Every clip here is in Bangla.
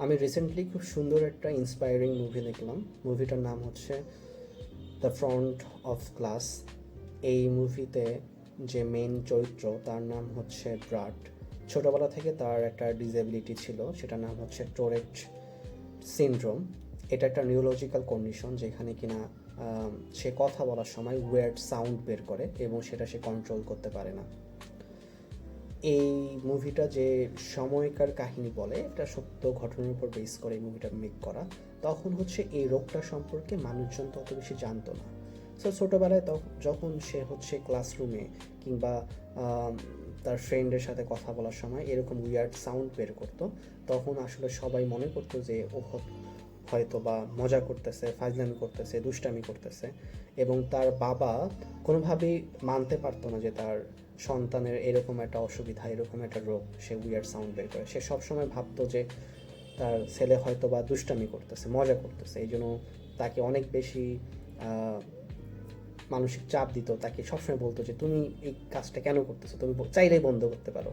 আমি রিসেন্টলি খুব সুন্দর একটা ইন্সপায়ারিং মুভি দেখলাম। মুভিটার নাম হচ্ছে দ্য ফ্রন্ট অফ ক্লাস। এই মুভিতে যে মেইন চরিত্র তার নাম হচ্ছে ব্রাট। ছোটোবেলা থেকে তার একটা ডিসেবিলিটি ছিল, সেটার নাম হচ্ছে টোরেট সিনড্রোম। এটা একটা নিউরোলজিক্যাল কন্ডিশন যেখানে কিনা সে কথা বলার সময় ওয়ার্ড সাউন্ড বের করে এবং সেটা সে কন্ট্রোল করতে পারে না। এই মুভিটা যে সময়কার কাহিনী বলে, এটা সত্য ঘটনার উপর বেস করে এই মুভিটা মেক করা। তখন হচ্ছে এই রোগটা সম্পর্কে মানুষজন তত বেশি জানতো না। সো ছোটোবেলায় যখন সে হচ্ছে ক্লাসরুমে কিংবা তার ফ্রেন্ডের সাথে কথা বলার সময় এরকম উইয়ার্ড সাউন্ড বের করতো, তখন আসলে সবাই মনে করতো যে ও হয়তো বা মজা করতেছে, ফাজলামি করতেছে, দুষ্টামি করতেছে। এবং তার বাবা কোনোভাবেই মানতে পারতো না যে তার সন্তানের এরকম একটা অসুবিধা, এরকম একটা রোগ, সে উইয়ার্ড সাউন্ড বের করে। সে সবসময় ভাবতো যে তার ছেলে হয়তো বা দুষ্টামি করতেছে, মজা করতেছে। এই জন্য তাকে অনেক বেশি মানসিক চাপ দিত, তাকে সবসময় বলতো যে তুমি এই কাজটা কেন করতেছো, তুমি চাইলেই বন্ধ করতে পারো।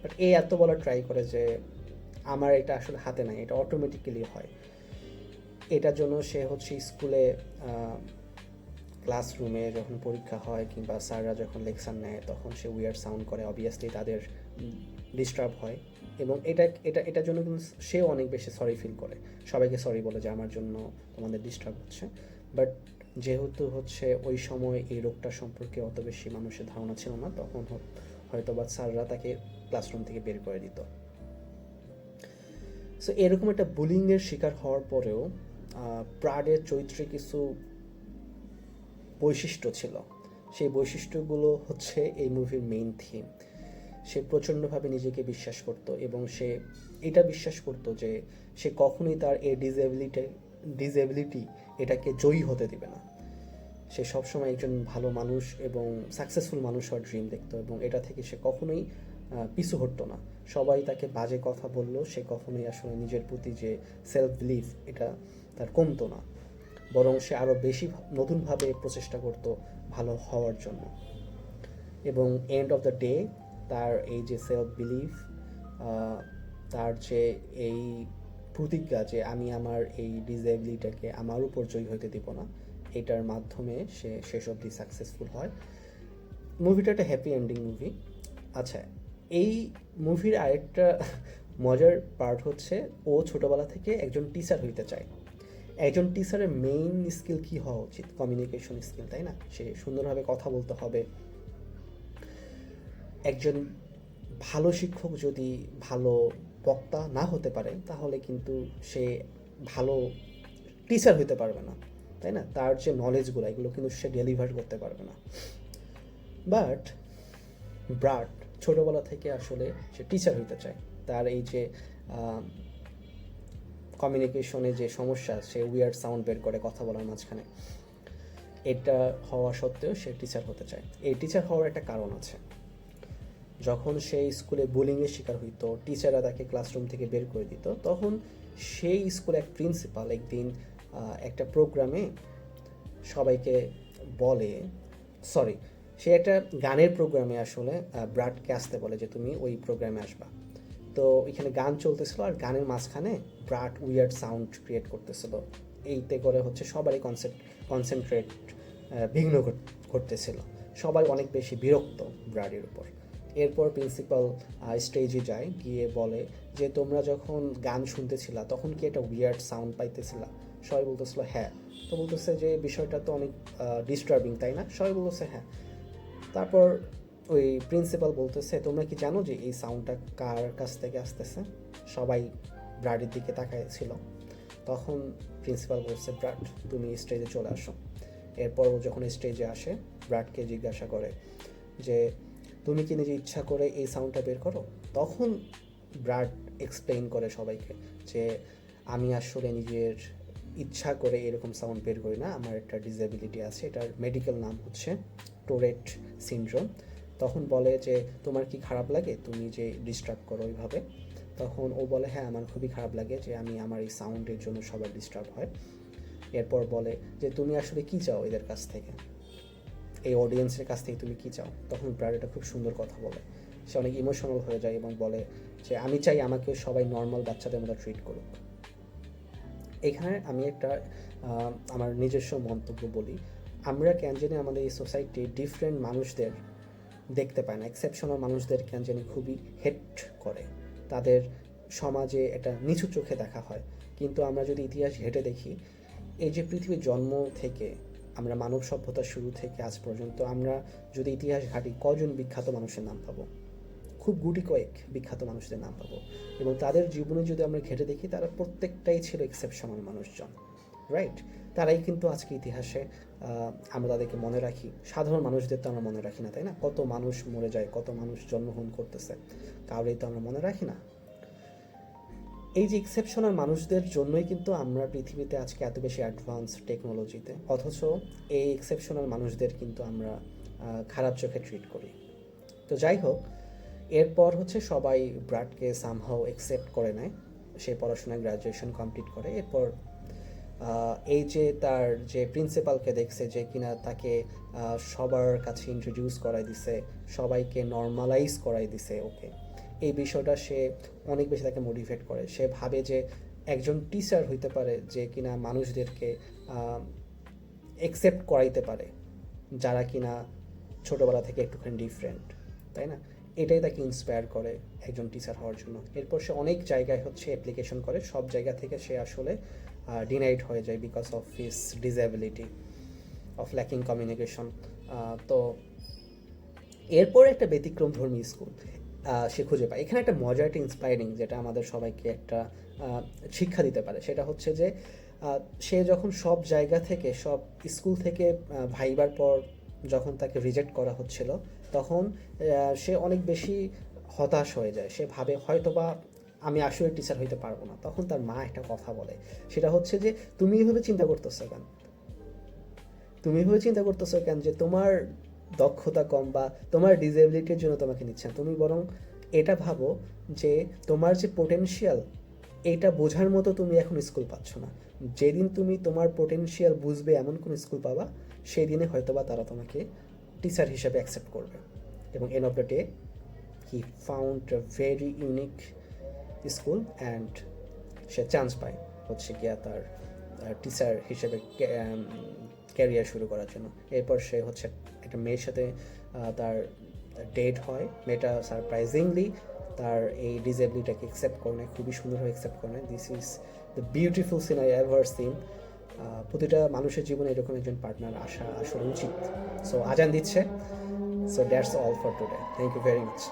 বাট এই এত বলা ট্রাই করে যে আমার এটা আসলে হাতে নাই, এটা অটোমেটিক্যালি হয়। এটার জন্য সে হচ্ছে স্কুলে ক্লাসরুমে যখন পরীক্ষা হয় কিংবা স্যাররা যখন লেকচার নেয় তখন সে উইয়ার্ড সাউন্ড করে, অবভিয়াসলি তাদের ডিস্টার্ব হয়। এবং এটার জন্য কিন্তু সেও অনেক বেশি সরি ফিল করে, সবাইকে সরি বলে যে আমার জন্য তোমাদের ডিস্টার্ব হচ্ছে। বাট যেহেতু হচ্ছে ওই সময় এই রোগটা সম্পর্কে অত বেশি মানুষের ধারণা ছিল না, তখন হয়তো বা স্যাররা তাকে ক্লাসরুম থেকে বের করে দিত। সো এরকম একটা বুলিংয়ের শিকার হওয়ার পরেও প্রাডের চরিত্রে কিছু বৈশিষ্ট্য ছিল। সেই বৈশিষ্ট্যগুলো হচ্ছে এই মুভির মেইন থিম। সে প্রচণ্ডভাবে নিজেকে বিশ্বাস করত এবং সে এটা বিশ্বাস করত যে সে কখনোই তার এই ডিসেবিলিটি এটাকে জয়ী হতে দিবে না। সে সবসময় একজন ভালো মানুষ এবং সাকসেসফুল মানুষ হওয়ার ড্রিম দেখতো এবং এটা থেকে সে কখনোই পিছু হটতো না। সবাই তাকে বাজে কথা বললেও সে কখনোই আসলে নিজের প্রতি যে সেলফ বিলিফ এটা তার কমতো না, বরং সে আরও বেশি নতুনভাবে প্রচেষ্টা করত ভালো হওয়ার জন্য। এবং এন্ড অফ দ্য ডে তার এই যে সেলফ বিলিফ, তার যে এই প্রতিজ্ঞা যে আমি আমার এই ডিসেবিলিটিটাকে আমার উপর জয়ী হইতে দিব না, এটার মাধ্যমে সে শেষ অবধি সাকসেসফুল হয়। মুভিটা একটা হ্যাপি এন্ডিং মুভি। আচ্ছা, এই মুভির আরেকটা মজার পার্ট হচ্ছে ও ছোটোবেলা থেকে একজন টিচার হইতে চায়। একজন টিচারের মেইন স্কিল কী হওয়া উচিত? কমিউনিকেশন স্কিল, তাই না? সে সুন্দরভাবে কথা বলতে হবে। একজন ভালো শিক্ষক যদি ভালো বক্তা না হতে পারে তাহলে কিন্তু সে ভালো টিচার হতে পারবে না, তাই না? তার যে নলেজগুলো এগুলো কিন্তু সে ডেলিভার করতে পারবে না। বাট ব্রাট ছোটোবেলা থেকে আসলে সে টিচার হইতে চায়। তার এই যে কমিউনিকেশনে যে সমস্যা, সে উইয়ার্ড সাউন্ড বের করে কথা বলার মাঝখানে, এটা হওয়া সত্ত্বেও সে টিচার হতে চায়। এই টিচার হওয়ার একটা কারণ আছে। যখন সে স্কুলে বুলিংয়ের শিকার হইতো, টিচাররা তাকে ক্লাসরুম থেকে বের করে দিত, তখন সেই স্কুলে এক প্রিন্সিপাল একদিন একটা প্রোগ্রামে সবাইকে বলে, সরি, সে একটা গানের প্রোগ্রামে আসলে ব্রাটকে আসতে বলে যে তুমি ওই প্রোগ্রামে আসবা। তো এখানে গান চলতেছিল আর গানের মাঝখানে ব্রাট উইয়ার্ড সাউন্ড ক্রিয়েট করতেছিল। এইতে করে হচ্ছে সবারই কনসেন্ট্রেট বিঘ্ন ঘটতেছিল। সবাই অনেক বেশি বিরক্ত ব্রাডের উপর। এরপর প্রিন্সিপাল স্টেজে যায়, গিয়ে বলে যে তোমরা যখন গান শুনতেছিলা তখন কি একটা উইয়ার্ড সাউন্ড পাইতেছিলা? সবাই বলতেছিল হ্যাঁ। তো বলতেছে যে বিষয়টা তো অনেক ডিস্টার্বিং, তাই না? সবাই বলতেছে হ্যাঁ। তারপর ওই প্রিন্সিপাল বলতেছে তোমরা কি জানো যে এই সাউন্ডটা কার কাছ থেকে আসতেছে? সবাই ব্রাডের দিকে তাকাইছিল। তখন প্রিন্সিপাল বলছে ব্রাড তুমি স্টেজে চলে আসো। এরপর ও যখন স্টেজে আসে ব্রাডকে জিজ্ঞাসা করে যে তুমি কি নিজে ইচ্ছা করে এই সাউন্ডটা বের করো? তখন ব্রাড এক্সপ্লেইন করে সবাইকে যে আমি আসলে নিজের ইচ্ছা করে এরকম সাউন্ড বের করি না, আমার একটা ডিসেবিলিটি আছে, এটার মেডিকেল নাম হচ্ছে টোরেট সিনড্রোম। তখন বলে যে তোমার কি খারাপ লাগে তুমি যে ডিস্টার্ব করো ওইভাবে? তখন ও বলে হ্যাঁ আমার খুবই খারাপ লাগে যে আমি আমার এই সাউন্ডের জন্য সবার ডিস্টার্ব হয়। এরপর বলে যে তুমি আসলে কী চাও এদের কাছ থেকে, এই অডিয়েন্সের কাছ থেকে তুমি কী চাও? তখন ব্রাড এটা খুব সুন্দর কথা বলে, সে অনেক ইমোশনাল হয়ে যায় এবং বলে যে আমি চাই আমাকে সবাই নর্মাল বাচ্চাদের মতো ট্রিট করুক। এখানে আমি একটা আমার নিজস্ব মন্তব্য বলি, আমরা কেন জানি আমাদের এই সোসাইটি ডিফারেন্ট মানুষদের দেখতে পায় না, এক্সেপশনাল মানুষদের কেন জানি খুবই হেট করে, তাদের সমাজে এটা নিচু চোখে দেখা হয়। কিন্তু আমরা যদি ইতিহাস ঘেঁটে দেখি, এই যে পৃথিবীর জন্ম থেকে আমরা মানব সভ্যতার শুরু থেকে আজ পর্যন্ত আমরা যদি ইতিহাস ঘাঁটি, কজন বিখ্যাত মানুষের নাম পাবো? খুব গুটি কয়েক বিখ্যাত মানুষদের নাম পাবো, এবং তাদের জীবনে যদি আমরা ঘেঁটে দেখি, তারা প্রত্যেকটাই ছিল এক্সেপশনাল মানুষজন, রাইট? তারাই কিন্তু আজকে ইতিহাসে আমরা তাদেরকে মনে রাখি। সাধারণ মানুষদের তো আমরা মনে রাখি না, তাই না? কত মানুষ মরে যায়, কত মানুষ জন্মগ্রহণ করতেছে, কাউরেই তো আমরা মনে রাখি না। এই যে এক্সেপশনাল মানুষদের জন্যই কিন্তু আমরা পৃথিবীতে আজকে এত বেশি অ্যাডভান্স টেকনোলজিতে, অথচ এই এক্সেপশনাল মানুষদের কিন্তু আমরা খারাপ চোখে ট্রিট করি। তো যাই হোক, এরপর হচ্ছে সবাই ব্রাডকে সামহাও অ্যাকসেপ্ট করে নেয়, সে পড়াশোনায় গ্র্যাজুয়েশন কমপ্লিট করে। এরপর এই যে তার যে প্রিন্সিপালকে দেখছে, যে কিনা তাকে সবার কাছে ইন্ট্রোডিউস করাই দিছে, সবাইকে নর্মালাইজ করাই দিছে ওকে, এই বিষয়টা সে অনেক বেশি তাকে মোটিভেট করে। সে ভাবে যে একজন টিচার হইতে পারে যে কিনা মানুষদেরকে অ্যাকসেপ্ট করাইতে পারে, যারা কিনা ছোটোবেলা থেকে একটুখানি ডিফারেন্ট, তাই না? এটাই তাকে ইন্সপায়ার করে একজন টিচার হওয়ার জন্য। এরপর সে অনেক জায়গায় হচ্ছে অ্যাপ্লিকেশন করে, সব জায়গা থেকে সে আসলে ডিনাইড হয়ে যায় because of his disability, of lacking communication. তো এরপর একটা ব্যতিক্রমধর্মী স্কুল সে খুঁজে পায়। এখানে একটা মজার, একটা ইন্সপায়ারিং, যেটা আমাদের সবাইকে একটা শিক্ষা দিতে পারে, সেটা হচ্ছে যে সে যখন সব জায়গা থেকে, সব স্কুল থেকে ভাইবার পর যখন তাকে রিজেক্ট করা হচ্ছিল, তখন সে অনেক বেশি হতাশ হয়ে যায়। সে ভাবে হয়তোবা আমি আসলে টিচার হইতে পারবো না। তখন তার মা একটা কথা বলে, সেটা হচ্ছে যে তুমি এইভাবে চিন্তা করতেছো কেন, তুমি এইভাবে চিন্তা করতেছো কেন যে তোমার দক্ষতা কম বা তোমার ডিসেবিলিটির জন্য তোমাকে নিচ্ছে না। তুমি বরং এটা ভাবো যে তোমার যে পোটেনশিয়াল, এইটা বোঝার মতো তুমি এখন স্কুল পাচ্ছ না। যেদিন তুমি তোমার পোটেনশিয়াল বুঝবে এমন কোনো স্কুল পাবা, সেই দিনে হয়তোবা তারা তোমাকে টিচার হিসেবে অ্যাকসেপ্ট করবে। এবং end of the day he found a very unique school and say chance পায় হচ্ছে গিয়া তার টিচার হিসেবে ক্যারিয়ার শুরু করার জন্য। এরপর সে হচ্ছে একটা মেয়ের সাথে তার ডেট হয়। মেয়েটা সারপ্রাইজিংলি তার এই ডিসেবিলিটিটাকে অ্যাকসেপ্ট করে নেয়, খুবই সুন্দরভাবে অ্যাকসেপ্ট করে নেয়। This is the beautiful scene I ever seen. প্রতিটা মানুষের জীবনে এরকম একজন পার্টনার আসা আসলে উচিত। সো আজান দিচ্ছে। So that's all for today. Thank you very much.